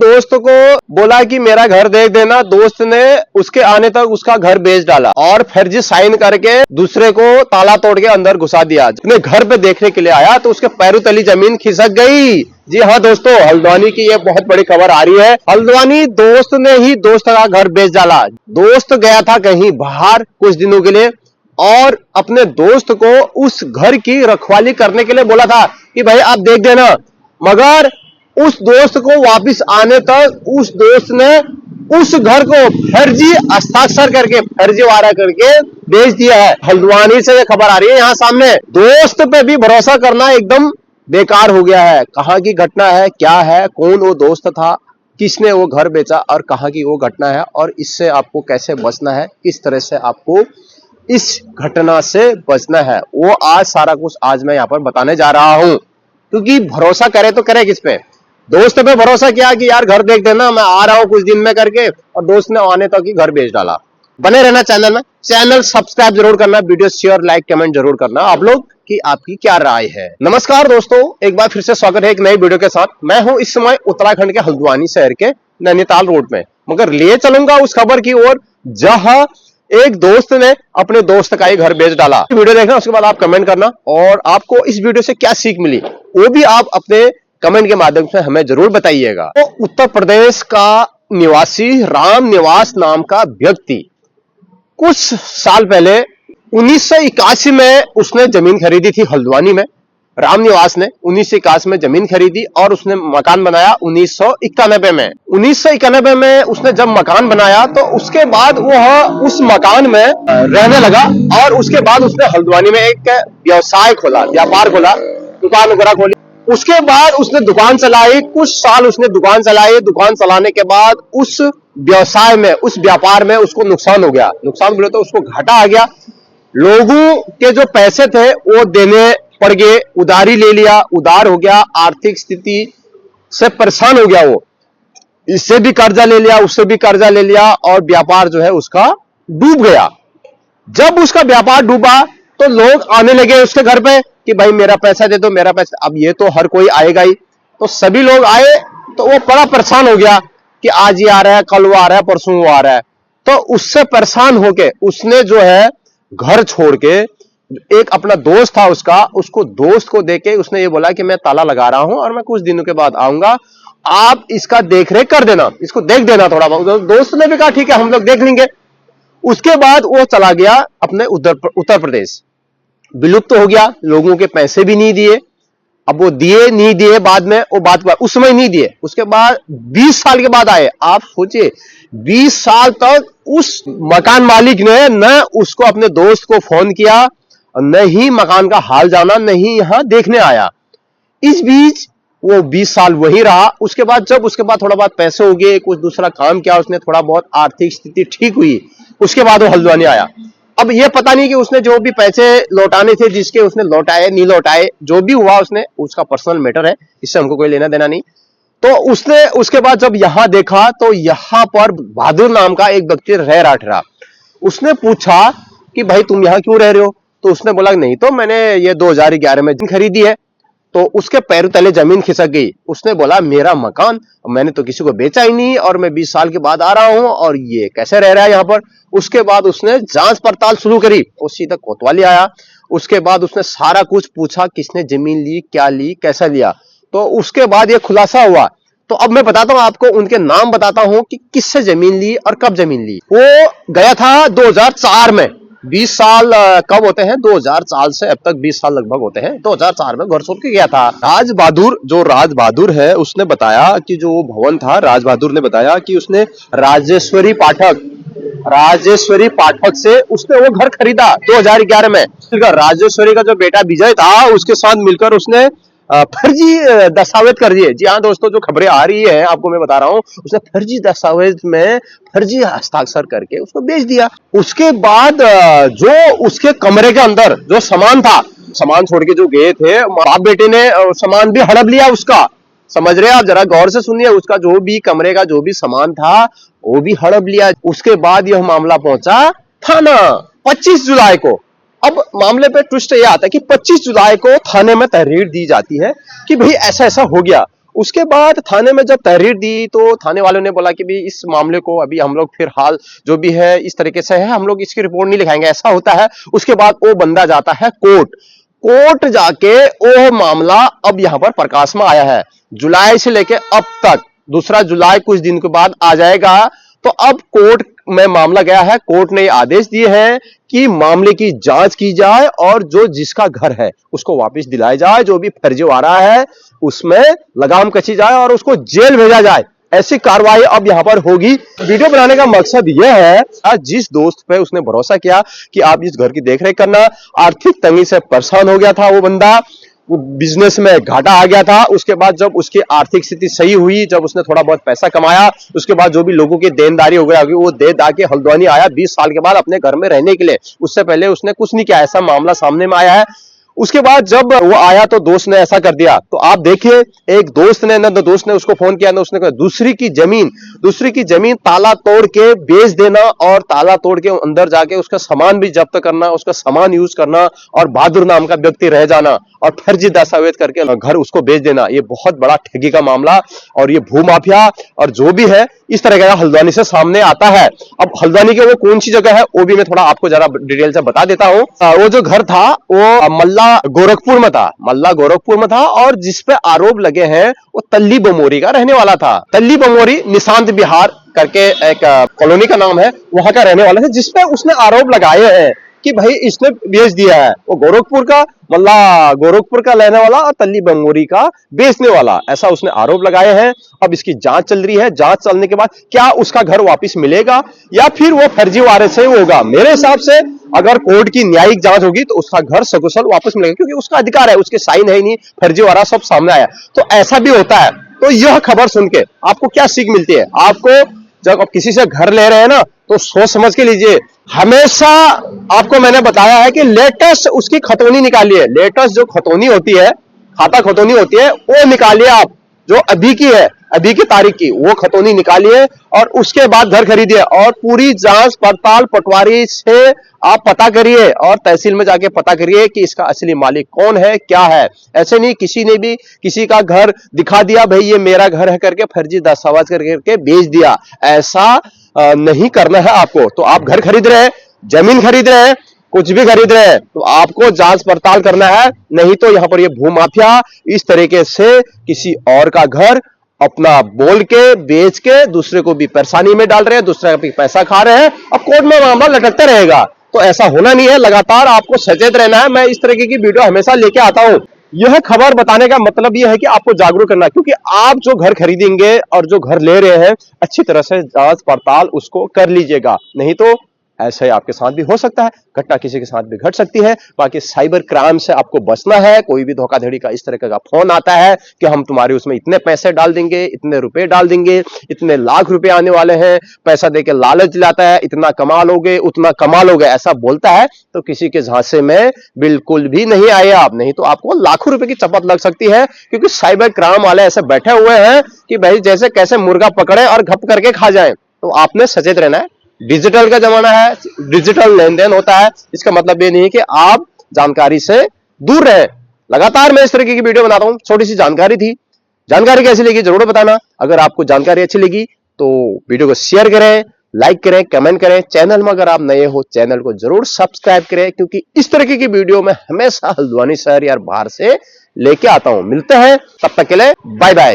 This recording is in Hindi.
दोस्त को बोला कि मेरा घर देख देना, दोस्त ने उसके आने तक उसका घर बेच डाला और फर्जी साइन करके दूसरे को ताला तोड़ के अंदर घुसा दिया। अपने घर पे देखने के लिए आया तो उसके पैरों तली जमीन खिसक गई। जी हाँ दोस्तों, हल्द्वानी की ये बहुत बड़ी खबर आ रही है। हल्द्वानी दोस्त ने ही दोस्त का घर बेच डाला। दोस्त गया था कहीं बाहर कुछ दिनों के लिए और अपने दोस्त को उस घर की रखवाली करने के लिए बोला था कि भाई आप देख देना, मगर उस दोस्त को वापस आने तक उस दोस्त ने उस घर को फर्जी हस्ताक्षर करके, फर्जीवाड़ा करके बेच दिया है। हल्द्वानी से ये खबर आ रही है यहाँ सामने। दोस्त पे भी भरोसा करना एकदम बेकार हो गया है। कहाँ की घटना है, क्या है, कौन वो दोस्त था, किसने वो घर बेचा और कहाँ की वो घटना है और इससे आपको कैसे बचना है, किस तरह से आपको इस घटना से बचना है, वो आज सारा कुछ आज मैं यहाँ पर बताने जा रहा हूं। क्योंकि भरोसा करे तो करे किस पे? दोस्त पे भरोसा किया कि यार घर देख देना, मैं आ रहा हूं कुछ दिन में करके, और दोस्त ने आने तक ही घर बेच डाला। बने रहना चैनल में, चैनल सब्सक्राइब जरूर करना, वीडियो शेयर लाइक कमेंट जरूर करना आप लोग कि आपकी क्या राय है। नमस्कार दोस्तों, एक बार फिर से स्वागत है एक नई वीडियो के साथ। मैं हूं इस समय उत्तराखंड के हल्द्वानी शहर के नैनीताल रोड में, मगर लिए चलूंगा उस खबर की ओर जहां एक दोस्त ने अपने दोस्त का ही घर बेच डाला। वीडियो देखना, उसके बाद आप कमेंट करना और आपको इस वीडियो से क्या सीख मिली वो भी आप अपने कमेंट के माध्यम से हमें जरूर बताइएगा। तो उत्तर प्रदेश का निवासी राम निवास नाम का व्यक्ति कुछ साल पहले 1981 में उसने जमीन खरीदी थी हल्द्वानी में। राम निवास ने 1981 में जमीन खरीदी और उसने मकान बनाया 1991 में। 1991 में उसने जब मकान बनाया तो उसके बाद वह उस मकान में रहने लगा और उसके बाद उसने हल्द्वानी में एक व्यवसाय खोला, व्यापार खोला, दुकान वगैरह खोली। उसके बाद उसने दुकान चलाई, कुछ साल उसने दुकान चलाई। दुकान चलाने के बाद उस व्यवसाय में, उस व्यापार में उसको नुकसान हो गया। नुकसान बोले तो उसको घाटा आ गया। लोगों के जो पैसे थे वो देने पड़ गए, उधारी ले लिया, उधार हो गया, आर्थिक स्थिति से परेशान हो गया। वो इससे भी कर्जा ले लिया, उससे भी कर्जा ले लिया और व्यापार जो है उसका डूब गया। जब उसका व्यापार डूबा तो लोग आने लगे उसके घर पे कि भाई मेरा पैसा दे दो, मेरा पैसा। अब ये तो हर कोई आएगा ही, तो सभी लोग आए तो वो बड़ा परेशान हो गया कि आज ये आ रहा है, कल वो आ रहा है, परसों वो आ रहा है। तो उससे परेशान होके उसने जो है घर छोड़ के, एक अपना दोस्त था उसका, उसको दोस्त को देके उसने ये बोला कि मैं ताला लगा रहा हूं और मैं कुछ दिनों के बाद आऊंगा, आप इसका देख रेख कर देना, इसको देख देना थोड़ा बहुत। दोस्त ने भी कहा ठीक है हम लोग देख लेंगे। उसके बाद वो चला गया अपने उत्तर प्रदेश। विलुप्त हो गया, लोगों के पैसे भी नहीं दिए। अब वो दिए नहीं दिए बाद में, वो बात उस समय नहीं दिए, उसके बाद 20 साल के बाद आए। आप सोचिए 20 साल तक उस मकान मालिक ने न उसको अपने दोस्त को फोन किया, न ही मकान का हाल जाना, न ही यहां देखने आया। इस बीच वो 20 साल वही रहा। उसके बाद जब उसके बाद थोड़ा बहुत पैसे हो गए, कुछ दूसरा काम किया उसने, थोड़ा बहुत आर्थिक स्थिति ठीक हुई, उसके बाद वो हल्द्वानी आया। अब ये पता नहीं कि उसने जो भी पैसे लौटाने थे, जिसके उसने लौटाए नहीं लौटाए, जो भी हुआ उसने, उसका पर्सनल मैटर है, इससे हमको कोई लेना देना नहीं। तो उसने उसके बाद जब यहां देखा तो यहां पर बहादुर नाम का एक व्यक्ति रह रहा था। उसने पूछा कि भाई तुम यहां क्यों रह रहे हो? तो उसने बोला नहीं तो मैंने ये 2011 में खरीदी है। तो उसके पैरों तले जमीन खिसक गई। उसने बोला मेरा मकान मैंने तो किसी को बेचा ही नहीं और मैं 20 साल के बाद आ रहा हूं और ये कैसे रह रहा है यहाँ पर। उसके बाद उसने जांच पड़ताल शुरू करी, वो सीधा कोतवाली आया। उसके बाद उसने सारा कुछ पूछा, किसने जमीन ली, क्या ली, कैसा लिया। तो उसके बाद ये खुलासा हुआ। तो अब मैं बताता हूं आपको, उनके नाम बताता हूं कि किससे जमीन ली और कब जमीन ली। वो गया था 2004 में। 20 साल कब होते हैं? 2004 से अब तक 20 साल लगभग होते हैं। 2004 में घर छोड़ के गया था। राज बहादुर है, उसने बताया कि जो भवन था, राज बहादुर ने बताया कि उसने राजेश्वरी पाठक से उसने वो घर खरीदा 2011 में। राजेश्वरी का जो बेटा विजय था उसके साथ मिलकर उसने फर्जी दस्तावेज कर दिए। जी हाँ दोस्तों, जो खबरें आ रही है आपको मैं बता रहा हूं, उसने फर्जी दस्तावेज में फर्जी हस्ताक्षर करके उसको बेच दिया। उसके बाद जो उसके कमरे के अंदर जो सामान था, सामान छोड़ के जो गए थे, बाप बेटे ने सामान भी हड़प लिया उसका। समझ रहे हैं आप? जरा गौर से सुनिए। उसका जो भी कमरे का जो भी सामान था वो भी हड़प लिया। उसके बाद यह मामला पहुंचा थाना 25 जुलाई को। अब मामले पे ट्विस्ट ये आता है कि 25 जुलाई को थाने में तहरीर दी जाती है कि भाई ऐसा ऐसा हो गया। उसके बाद थाने में जब तहरीर दी तो थाने वालों ने बोला कि भी इस मामले को अभी हम लोग फिलहाल जो भी है इस तरीके से है, हम लोग इसकी रिपोर्ट नहीं लिखाएंगे, ऐसा होता है। उसके बाद वो बंदा जाता है कोर्ट जाके वो मामला अब यहां पर प्रकाश में आया है। जुलाई से लेके अब तक 2 जुलाई कुछ दिन के बाद आ जाएगा। तो अब कोर्ट में मामला गया है, कोर्ट ने आदेश दिए हैं कि मामले की जांच की जाए और जो जिसका घर है उसको वापस दिलाया जाए, जो भी फर्जीवाड़ा है उसमें लगाम कसी जाए और उसको जेल भेजा जाए। ऐसी कार्रवाई अब यहां पर होगी। वीडियो बनाने का मकसद यह है, जिस दोस्त पे उसने भरोसा किया कि आप इस घर की देखरेख करना, आर्थिक तंगी से परेशान हो गया था वो बंदा, बिजनेस में घाटा आ गया था। उसके बाद जब उसकी आर्थिक स्थिति सही हुई, जब उसने थोड़ा बहुत पैसा कमाया, उसके बाद जो भी लोगों की देनदारी हो गया वो दे दा के हल्द्वानी आया 20 साल के बाद अपने घर में रहने के लिए। उससे पहले उसने कुछ नहीं किया, ऐसा मामला सामने में आया है। उसके बाद जब वो आया तो दोस्त ने ऐसा कर दिया। तो आप देखिए, एक दोस्त ने उसको फोन किया, ना उसने कहा दूसरी की जमीन ताला तोड़ के बेच देना और ताला तोड़ के अंदर जाके उसका सामान भी जब्त करना, उसका सामान यूज करना और बहादुर नाम का व्यक्ति रह जाना और फर्जी दस्तावेज करके घर उसको बेच देना, ये बहुत बड़ा ठगी का मामला और ये भू माफिया और जो भी है इस तरह का हल्द्वानी से सामने आता है। अब हल्द्वानी के वो कौन सी जगह है वो भी मैं थोड़ा आपको जरा डिटेल से बता देता हूँ। वो जो घर था वो मल्ला गोरखपुर में था और जिसपे आरोप लगे हैं वो तल्ली बमोरी का रहने वाला था। तल्ली बमोरी निशांत विहार करके एक कॉलोनी का नाम है, वहां का रहने वाला था, जिसपे उसने आरोप लगाए हैं कि भाई इसने बेच दिया है। वो गोरखपुर का रहने वाला और तल्ली बमोरी का बेचने वाला, ऐसा उसने आरोप लगाए हैं। अब इसकी जांच चल रही है, जांच चलने के बाद क्या उसका घर वापस मिलेगा या फिर वो फर्जीवाड़े से होगा। मेरे हिसाब से अगर कोर्ट की न्यायिक जांच होगी तो उसका घर सकुशल वापस मिलेगा, क्योंकि उसका अधिकार है, उसके साइन है ही नहीं, फर्जीवाड़ा सब सामने आया। तो ऐसा भी होता है। तो यह खबर सुन के आपको क्या सीख मिलती है? आपको जब आप किसी से घर ले रहे हैं ना तो सोच समझ के लीजिए। हमेशा आपको मैंने बताया है कि लेटेस्ट उसकी खतौनी निकालिए। लेटेस्ट जो खतौनी होती है, खाता खतौनी होती है, वो निकालिए आप, जो अभी की है, अभी की तारीख की, वो खतौनी निकालिए और उसके बाद घर खरीदिए और पूरी जांच पड़ताल पटवारी से आप पता करिए और तहसील में जाके पता करिए कि इसका असली मालिक कौन है, क्या है। ऐसे नहीं किसी ने भी किसी का घर दिखा दिया, भाई ये मेरा घर है करके फर्जी दस्तावेज करके बेच दिया, ऐसा नहीं करना है आपको। तो आप घर खरीद रहे हैं, जमीन खरीद रहे हैं, कुछ भी खरीद रहे हैं तो आपको जांच पड़ताल करना है, नहीं तो यहां पर ये भू माफिया इस तरीके से किसी और का घर अपना बोल के बेच के दूसरे को भी परेशानी में डाल रहे हैं, दूसरे का भी पैसा खा रहे हैं, अब कोर्ट में मामला लटकता रहेगा। तो ऐसा होना नहीं है, लगातार आपको सचेत रहना है। मैं इस तरीके की वीडियो हमेशा लेके आता हूं। यह खबर बताने का मतलब यह है कि आपको जागरूक करना, क्योंकि आप जो घर खरीदेंगे और जो घर ले रहे हैं अच्छी तरह से जांच पड़ताल उसको कर लीजिएगा, नहीं तो ऐसे आपके साथ भी हो सकता है, घटना किसी के साथ भी घट सकती है। बाकी साइबर क्राइम से आपको बचना है। कोई भी धोखाधड़ी का इस तरह का फोन आता है कि हम तुम्हारे उसमें इतने पैसे डाल देंगे, इतने रुपए डाल देंगे, इतने लाख रुपए आने वाले हैं, पैसा देके लालच दिलाता है, इतना कमा लोगे उतना कमा लोगे, ऐसा बोलता है, तो किसी के झांसे में बिल्कुल भी नहीं आए आप, नहीं तो आपको लाखों रुपए की चपत लग सकती है। क्योंकि साइबर क्राइम वाले ऐसे बैठे हुए हैं कि भाई जैसे कैसे मुर्गा पकड़े और घप करके खा जाए। तो आपने सचेत रहना है। डिजिटल का जमाना है, डिजिटल लेन देन होता है, इसका मतलब ये नहीं है कि आप जानकारी से दूर रहे। लगातार मैं इस तरीके की वीडियो बनाता हूं, छोटी सी जानकारी थी। जानकारी कैसी लगी जरूर बताना। अगर आपको जानकारी अच्छी लगी तो वीडियो को शेयर करें, लाइक करें, कमेंट करें। चैनल में अगर आप नए हो चैनल को जरूर सब्सक्राइब करें, क्योंकि इस तरीके की वीडियो में हमेशा हल्द्वानी शहर या बाहर से लेके आता हूं। मिलते हैं, तब तक के लिए बाय बाय।